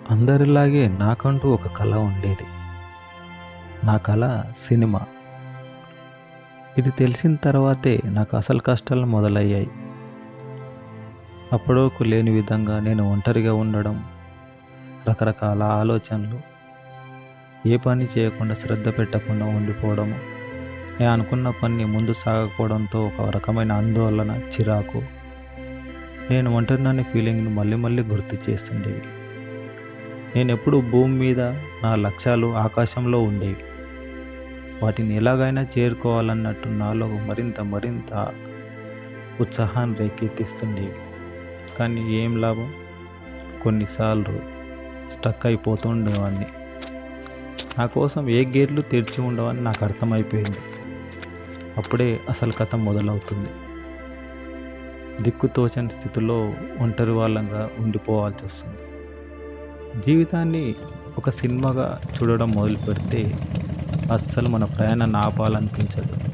అందరిలాగే నాకంటూ ఒక కల ఉండేది. నా కల సినిమా. ఇది తెలిసిన తర్వాతే నాకు అసలు కష్టాలు మొదలయ్యాయి. అప్పటివరకు లేని విధంగా నేను ఒంటరిగా ఉండడం, రకరకాల ఆలోచనలు, ఏ పని చేయకుండా శ్రద్ధ పెట్టకుండా ఉండిపోవడము, నేను అనుకున్న పని ముందు సాగకపోవడంతో ఒక రకమైన ఆందోళన, చిరాకు, నేను ఒంటరిననే ఫీలింగ్‌ని మళ్ళీ మళ్ళీ గుర్తు చేస్తుండేవి. నేనెప్పుడూ భూమి మీద, నా లక్ష్యాలు ఆకాశంలో ఉండేవి. వాటిని ఎలాగైనా చేరుకోవాలన్నట్టు నాలో మరింత మరింత ఉత్సాహాన్ని రేకెత్తిస్తుండేవి. కానీ ఏం లాభం? కొన్నిసార్లు స్టక్ అయిపోతుండేవాడిని. నా కోసం ఏ గేట్లు తెరిచి ఉండవని నాకు అర్థమైపోయింది. అప్పుడే అసలు కథ మొదలవుతుంది. దిక్కుతోచని స్థితిలో ఒంటరి వాళ్ళంగా ఉండిపోవాల్సి వస్తుంది. జీవితాన్ని ఒక సినిమాగా చూడడం మొదలుపెడితే అస్సలు మన ప్రయాణాన్ని ఆపాలనిపించదు.